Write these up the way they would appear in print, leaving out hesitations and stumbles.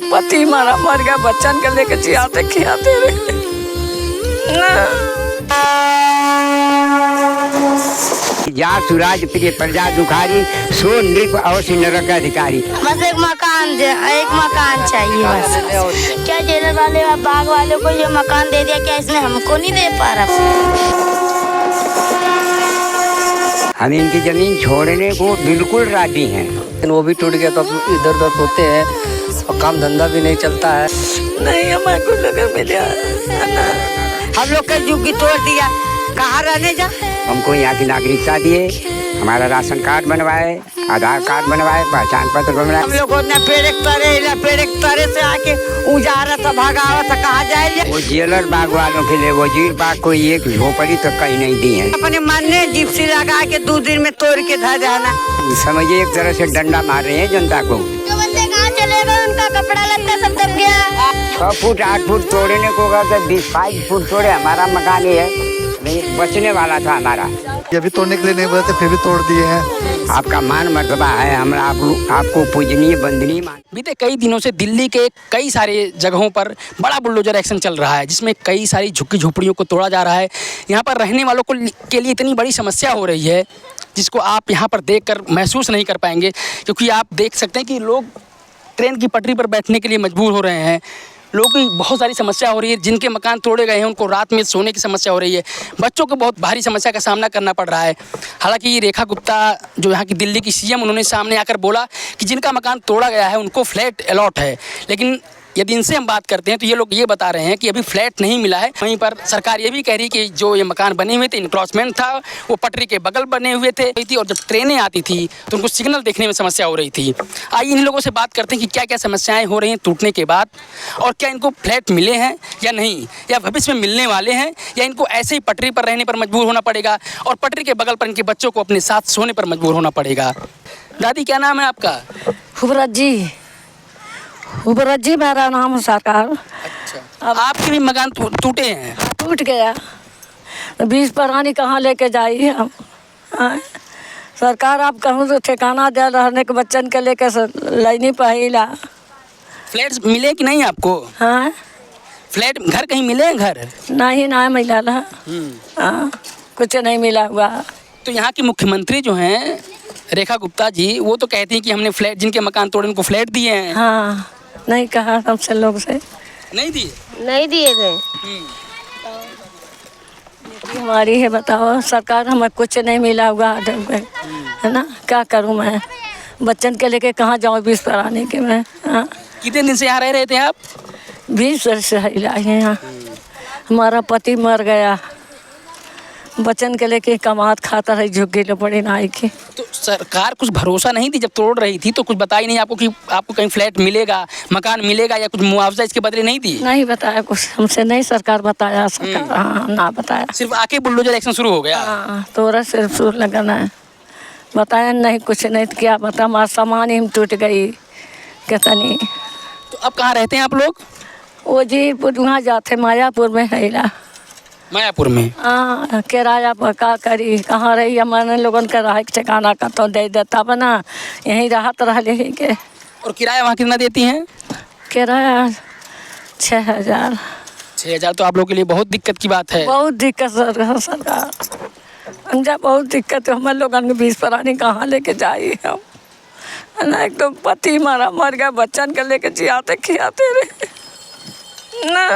पति हमारा मर गया, बच्चन के लेके जियाते खियाते रहे। जा सुराज प्रिय प्रजा दुखारी, सो नृप अवश्य नरक अधिकारी। बस एक मकान चाहिए बस। क्या जेलर वाले बाग वालों को ये मकान दे दिया, क्या इसने हमको नहीं दे पा रहा? हम इनकी जमीन छोड़ने को बिल्कुल राजी हैं। वो भी टूट गया तो इधर उधर होते हैं और काम धंधा भी नहीं चलता है। नहीं हमारे को लगा मिला, हम लोग का युग तोड़ दिया, कहाँ रहने जा। हमको यहाँ की नागरिकता दिए, हमारा राशन कार्ड बनवाए, आधार कार्ड बनवाए, पहचान पत्र बनवाए। हम लोग पेड़ तारे से आके उजारा था, भागा था, कहाँ जाए। वो जेलर बाग वालों के लिए वजीर बाग को एक झोपड़ी तो कहीं नहीं दी है। अपने मन ने जिप्सी लगा के 2 दिन में तोड़ के धा जाना। समझिए एक तरह से डंडा मार रहे हैं जनता को। जो बंदे कहाँ चले गए, उनका कपड़ा लगता सब दब गया। 6 फुट 8 फुट तोड़ने को तो 25 फुट तोड़े। हमारा मकान ही है, नहीं बचने वाला था हमारा। ये भी तोड़ने के लिए नहीं बोले थे, फिर भी तोड़ दिए हैं। आपका मान मर्तबा है, हम आपको पूजनीय बंदनीय मान। बीते कई दिनों से दिल्ली के कई सारे जगहों पर बड़ा बुलडोजर एक्शन चल रहा है, जिसमें कई सारी झुग्गी झोपड़ियों को तोड़ा जा रहा है। यहाँ पर रहने वालों को के लिए इतनी बड़ी समस्या हो रही है, जिसको आप यहाँ पर देखकर महसूस नहीं कर पाएंगे, क्योंकि आप देख सकते हैं कि लोग ट्रेन की पटरी पर बैठने के लिए मजबूर हो रहे हैं। लोगों की बहुत सारी समस्या हो रही है। जिनके मकान तोड़े गए हैं उनको रात में सोने की समस्या हो रही है। बच्चों को बहुत भारी समस्या का सामना करना पड़ रहा है। हालांकि रेखा गुप्ता जो यहाँ की दिल्ली की सीएम, उन्होंने सामने आकर बोला कि जिनका मकान तोड़ा गया है उनको फ्लैट अलॉट है, लेकिन यदि इनसे हम बात करते हैं तो ये लोग ये बता रहे हैं कि अभी फ्लैट नहीं मिला है। वहीं पर सरकार ये भी कह रही कि जो ये मकान बने हुए थे, इनक्रोचमेंट था, वो पटरी के बगल बने हुए थे और जब ट्रेनें आती थी तो उनको सिग्नल देखने में समस्या हो रही थी। आइए इन लोगों से बात करते हैं कि क्या क्या समस्याएं हो रही हैं टूटने के बाद, और क्या इनको फ्लैट मिले हैं या नहीं, या भविष्य में मिलने वाले हैं, या इनको ऐसे ही पटरी पर रहने पर मजबूर होना पड़ेगा और पटरी के बगल पर इनके बच्चों को अपने साथ सोने पर मजबूर होना पड़ेगा। दादी क्या नाम है आपका? हुबरत जी मेरा नाम सरकार। अच्छा, अब आपके भी मकान टूटे हैं? टूट गया, 20 परानी कहाँ लेके जाइए हम। सरकार आप कहूँ तो ठिकाना दे, रहने के बच्चन के लेके लेनी पहिला। फ्लैट्स मिले कि नहीं आपको? हाँ, फ्लैट घर कहीं मिले हैं? घर नहीं ना मिला ना। हाँ, कुछ नहीं मिला हुआ। तो यहाँ की मुख्यमंत्री जो हैं रेखा गुप्ता जी, वो तो कहती हैं कि हमने फ्लैट, जिनके मकान तोड़े उनको फ्लैट दिए हैं। हाँ, नहीं कहा हमसे लोग से, नहीं दिए गए। हमारी है, बताओ सरकार, हमें कुछ नहीं मिला हुआ है ना। क्या करूँ मैं, बच्चन के लेके कहाँ जाऊँ 20 पराने के मैं। हाँ, कितने दिन से यहाँ रह रहे थे आप? 20 वर्ष से लाए हैं यहाँ। हमारा पति मर गया, बच्चन के लेके कमात खाता रही, झुग्गी लपड़ी नाई की। तो सरकार कुछ भरोसा नहीं दी जब तोड़ रही थी, तो कुछ बताई नहीं आपको कि आपको कहीं फ्लैट मिलेगा, मकान मिलेगा, या कुछ मुआवजा इसके बदले नहीं दी? नहीं बताया कुछ हमसे, नहीं सरकार बताया, सरकार हाँ ना बताया। सिर्फ आके बुलडोजर एक्शन शुरू हो गया? हाँ, तोरा सिर्फ सुर लगाना है, बताया नहीं कुछ नहीं। तो क्या बता, हमारा सामान ही टूट गई कितनी। तो अब कहाँ रहते हैं आप लोग? वो जी वहाँ जाते मायापुर में है। मायापुर में? हाँ, किराया पर का करी, कहाँ रही हमारे लोगन का रहा ठिकाना का तो दे देता बना, यहीं राहत रह ले के। और किराया वहाँ कितना देती हैं? किराया 6000। 6000 तो आप लोगों के लिए बहुत दिक्कत की बात है। बहुत दिक्कत सरकार, अंजा बहुत दिक्कत है। हमारे लोगन के 20 परानी कहाँ लेके जाइए हम, है ना। एक तो पति हमारा मर गया, बच्चन के लेके जियाते खियाते रहे ना।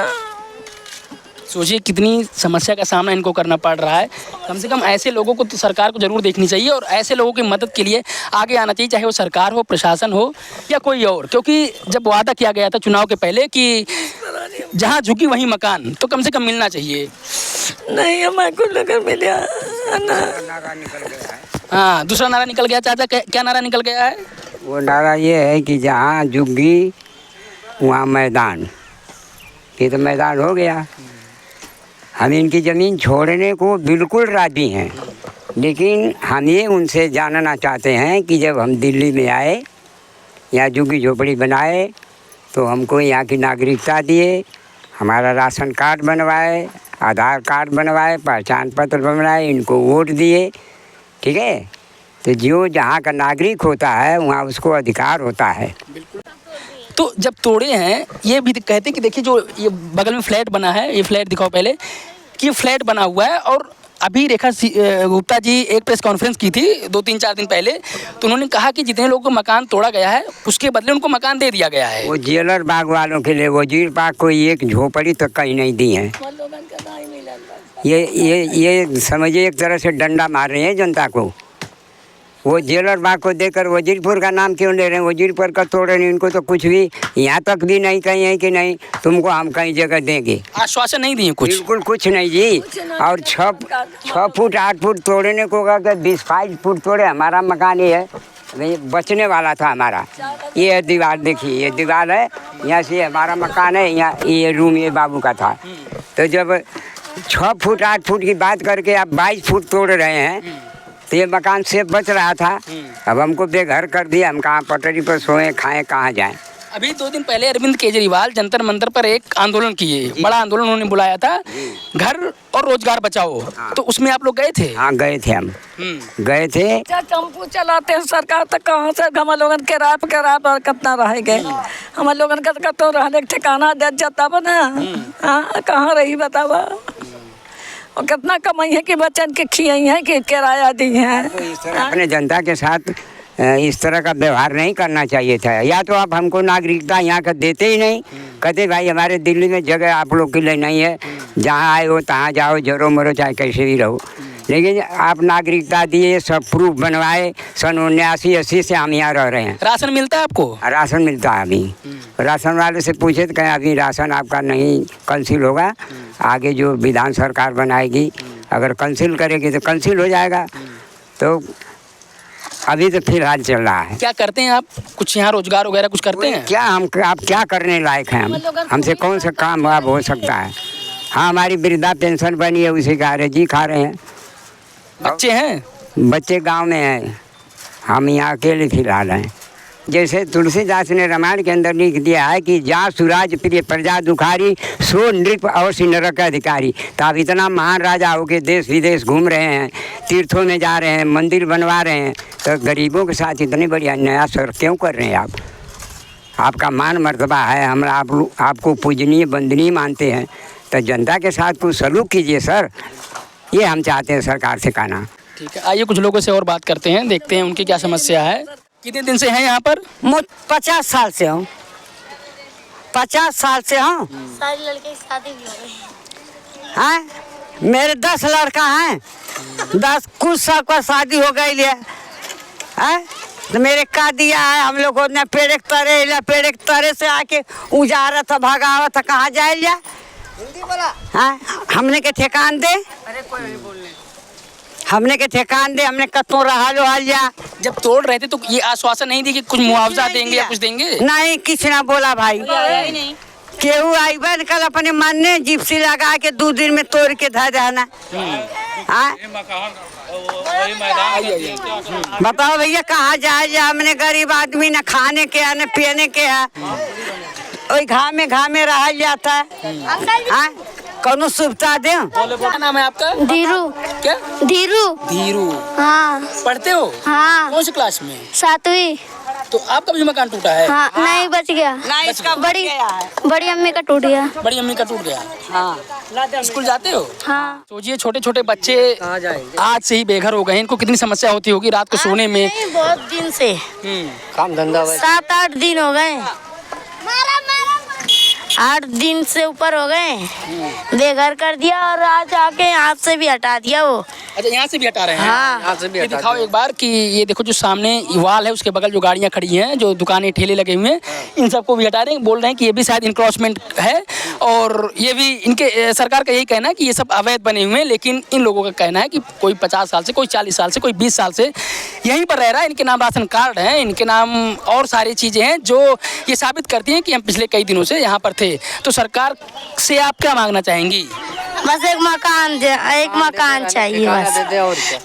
सोचिए कितनी समस्या का सामना इनको करना पड़ रहा है। कम से कम ऐसे लोगों को तो सरकार को ज़रूर देखनी चाहिए, और ऐसे लोगों की मदद के लिए आगे आना चाहिए, चाहे वो सरकार हो, प्रशासन हो, या कोई और। क्योंकि जब वादा किया गया था चुनाव के पहले कि जहाँ झुकी वहीं मकान, तो कम से कम मिलना चाहिए। नहीं हमारे को लगा मिला ना। हाँ, दूसरा नारा निकल गया। चाचा क्या नारा निकल गया है? वो नारा ये है कि जहाँ झुग्गी वहाँ मैदान। ये तो मैदान हो गया। हम इनकी ज़मीन छोड़ने को बिल्कुल राजी हैं, लेकिन हम ये उनसे जानना चाहते हैं कि जब हम दिल्ली में आए, यहाँ झुग्गी झोपड़ी बनाए, तो हमको यहाँ की नागरिकता दिए, हमारा राशन कार्ड बनवाए, आधार कार्ड बनवाए, पहचान पत्र बनवाए, इनको वोट दिए, ठीक है। तो जो जहाँ का नागरिक होता है वहाँ उसको अधिकार होता है। तो जब तोड़े हैं, ये भी कहते हैं कि देखिए जो ये बगल में फ्लैट बना है, ये फ्लैट दिखाओ पहले, कि ये फ्लैट बना हुआ है। और अभी रेखा गुप्ता जी एक प्रेस कॉन्फ्रेंस की थी 2-3-4 दिन पहले, तो उन्होंने कहा कि जितने लोगों को मकान तोड़ा गया है उसके बदले उनको मकान दे दिया गया है। वो जेलर बाग वालों के लिए वजीर बाग को एक झोपड़ी तक कहीं नहीं दी है। ये समझिए एक तरह से डंडा मार रहे हैं जनता को। वो जेलर बाग को देकर वजीरपुर का नाम क्यों ले रहे हैं? वजीरपुर का तोड़ रहे हैं, इनको तो कुछ भी यहाँ तक भी नहीं कही है कि नहीं तुमको हम कहीं जगह देंगे। आश्वासन नहीं दिए कुछ? बिल्कुल कुछ नहीं जी। और 6 फुट 8 फुट तोड़ने को कहा 25 फुट तोड़े। हमारा मकान ये है, बचने वाला था हमारा। ये है दीवार, देखिए ये दीवार है, यहाँ से हमारा मकान है, यहाँ ये रूम ये बाबू का था। तो जब 6 फुट 8 फुट की बात करके आप 22 फुट तोड़ रहे हैं, तो ये मकान से बच रहा था। अब हमको बेघर कर दिया, हम कहाँ पटरी पर सोएं खाएं, कहाँ जाएं। अभी 2 दिन पहले अरविंद केजरीवाल जंतर मंतर पर एक आंदोलन किए, बड़ा आंदोलन उन्होंने बुलाया था, घर और रोजगार बचाओ। तो उसमें आप लोग गए थे? हाँ गए थे, हम गए थे। टेम्पू चलाते हैं सरकार, तक कहाँ से हम लोगन किराए पर कितना रह गए? हम लोगन का तो रहने का ठिकाना दे जाता बना। हाँ कहाँ रही बतावा? और कितना कमाई है कि बच्चन के खियाई है कि किराया दी है। तो इस तरह अपने जनता के साथ इस तरह का व्यवहार नहीं करना चाहिए था। या तो आप हमको नागरिकता यहाँ का देते ही नहीं, कहते भाई हमारे दिल्ली में जगह आप लोग के लिए नहीं है, जहाँ आए हो तहाँ जाओ, जरो मरो चाहे कैसे भी रहो। लेकिन आप नागरिकता दिए, सब प्रूफ बनवाए। सन 79-80 से हम यहाँ रह रहे हैं। राशन मिलता है आपको? राशन मिलता है। अभी राशन वाले से पूछे तो कहें अभी राशन आपका नहीं कैंसिल होगा, आगे जो विधान सरकार बनाएगी अगर कैंसिल करेगी तो कैंसिल हो जाएगा। तो अभी तो फिलहाल चल रहा है। क्या करते हैं आप? कुछ यहाँ रोजगार वगैरह कुछ करते हैं? क्या हम आप क्या करने लायक हैं? हमसे कौन सा काम अब हो सकता है? हाँ हमारी वृद्धा पेंशन बनी है, उसी का जी खा रहे हैं। बच्चे हैं? बच्चे गांव में हैं, हम यहाँ अकेले फिलहाल हैं। जैसे तुलसीदास ने रामायण के अंदर लिख दिया है कि जा सुराज प्रिय प्रजा दुखारी, सो नृप अवश्य नरक अधिकारी। तो आप इतना महान राजा हो के देश विदेश घूम रहे हैं, तीर्थों में जा रहे हैं, मंदिर बनवा रहे हैं, तो गरीबों के साथ इतनी बड़ी अन्याय सर क्यों कर रहे हैं आप? आपका मान मर्तबा है, हम आपको पूजनीय वंदनीय मानते हैं, तो जनता के साथ कुछ सलूक कीजिए सर। ये हम चाहते हैं सरकार से कहना। ठीक है, आइए कुछ लोगों से और बात करते हैं, देखते हैं उनकी क्या समस्या है। कितने दिन से हैं यहाँ पर? 50 साल से हूँ। 50 साल से हूँ। सारी लड़के की शादी भी हो गई हैं? मेरे 10 लड़का हैं, 10 कुछ सबका शादी हो गई है। तो मेरे का दिया है, हम लोग ने पेड़ एक तरह से आके उजारा था, भगावा था, कहाँ जाए जा? हाँ हमने के ठेकान दे, हमने के ठेकान दे, हमने कतों रहा लो हाल जा। जब तोड़ रहे थे तो ये आश्वासन नहीं दी कि कुछ मुआवजा देंगे या कुछ देंगे? नहीं किसी ना बोला भाई। केहू आई बन कल अपने मन ने जिप्सी लगा के 2 दिन में तोड़ के धर देना। बताओ भैया कहाँ जाए? हमने गरीब आदमी न खाने के है न पीने के है, वही घामे रह जाता है। कौनो सुविधा दे। क्या नाम है आपका? धीरू। क्या? धीरू। धीरू। हाँ। पढ़ते हो? हाँ। कौन सी क्लास में? 7वीं। तो आपका भी मकान टूटा है? हाँ नहीं बच गया। नहीं इसका बड़ी अम्मी का टूट गया। बड़ी अम्मी का टूट गया। हाँ। स्कूल जाते हो? हाँ। सोचिए छोटे छोटे बच्चे आज से ही बेघर हो गए हैं, इनको कितनी समस्या होती होगी रात को सोने में। नहीं बहुत दिन से, काम धंधा 7-8 दिन हो गए, 8 दिन से ऊपर हो गए, बेघर कर दिया और आज आके यहाँ से भी हटा दिया वो। अच्छा यहाँ से भी हटा रहे हैं? हाँ। यहाँ से भी हटा दिखाओ एक बार कि ये देखो जो सामने वाल है उसके बगल जो गाड़ियाँ खड़ी हैं, जो दुकानें ठेले लगे हुए हैं, इन सबको भी हटा रहे हैं। बोल रहे हैं कि ये भी शायद इंक्रोचमेंट है और ये भी इनके सरकार का यही कहना है कि ये सब अवैध बने हुए हैं। लेकिन इन लोगों का कहना है कि कोई 50 साल से, कोई 40 साल से, कोई 20 साल से यहीं पर रह रहा है, इनके नाम राशन कार्ड है, इनके नाम और सारी चीज़ें हैं जो ये साबित करती हैं कि हम पिछले कई दिनों से यहाँ पर थे। तो सरकार से आप क्या मांगना चाहेंगी? बस एक मकान चाहिए बस।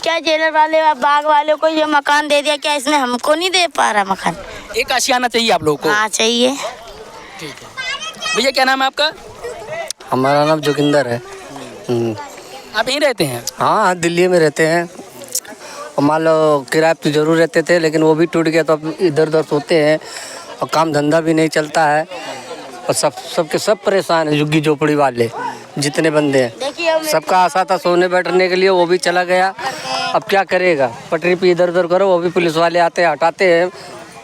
क्या जेलर वाले बाग वालों को ये मकान दे दिया, क्या इसमें हमको नहीं दे पा रहा मकान? एक आशियाना चाहिए आप लोगों को? हाँ चाहिए। ठीक है भैया, क्या नाम है आपका? हमारा नाम जोगिंदर है। आप यहीं रहते हैं? हाँ दिल्ली में रहते हैं। मान लो किराए पे जरूर रहते थे, लेकिन वो भी टूट गया तो अब इधर उधर सोते हैं और काम धंधा भी नहीं चलता है और सबके सब परेशान है। झुग्गी झोपड़ी वाले जितने बंदे हैं, सबका आशा था सोने बैठने के लिए, वो भी चला गया। अब क्या करेगा, पटरी पे इधर उधर करो, वो भी पुलिस वाले आते हैं, हटाते हैं,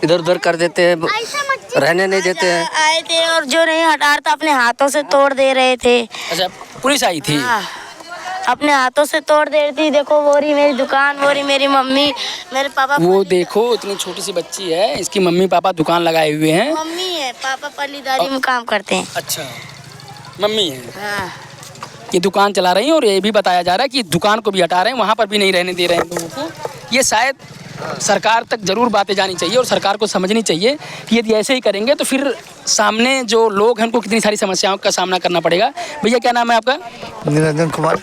इधर उधर कर देते हैं, रहने नहीं देते हैं। आए थे और जो नहीं हटा रहा था अपने हाथों से तोड़ दे रहे थे। अच्छा, पुलिस आई थी? हाँ, अपने हाथों से तोड़ दे रही थी। देखो वो रही मेरी दुकान, वो रही मेरी मम्मी, मेरे पापा। वो देखो इतनी छोटी सी बच्ची है, इसकी मम्मी पापा दुकान लगाए हुए हैं। मम्मी है, पापा पल्लीदारी में काम करते हैं। अच्छा, मम्मी है। हाँ। ये दुकान चला रही हैं और ये भी बताया जा रहा है कि दुकान को भी हटा रहे हैं, वहाँ पर भी नहीं रहने दे रहे हैं लोगों को। ये शायद सरकार तक ज़रूर बातें जानी चाहिए और सरकार को समझनी चाहिए कि यदि ऐसे ही करेंगे तो फिर सामने जो लोग हैं उनको कितनी सारी समस्याओं का सामना करना पड़ेगा। भैया क्या नाम है आपका? निरंजन कुमार।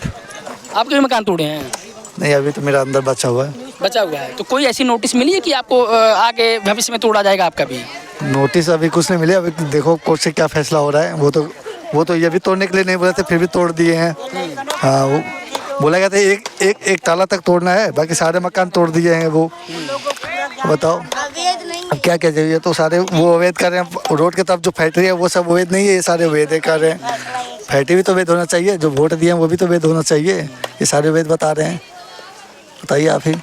आपके भी मकान तोड़े हैं? नहीं, अभी तो मेरा अंदर बचा हुआ है। बचा हुआ है। तो कोई ऐसी नोटिस मिली है कि आपको आगे भविष्य में तोड़ा जाएगा आपका भी? नोटिस अभी कुछ नहीं मिले। अभी देखो कोर्ट से क्या फैसला हो रहा है। वो तो ये भी तोड़ने के लिए नहीं बोले थे, फिर भी तोड़ दिए हैं। हाँ, वो बोला गया था एक ताला तक तोड़ना है, बाकी सारे मकान तोड़ दिए हैं। वो बताओ अब क्या क्या चाहिए। तो सारे वो अवैध कर रहे हैं। रोड के तरफ जो फैक्ट्री है वो सब अवैध नहीं है, ये सारे अवैध कर रहे हैं। फैक्ट्री भी तो अवैध होना चाहिए, जो वोट दिए हैं वो भी तो अवैध होना चाहिए। ये सारे अवैध बता रहे हैं। बताइए आप ही।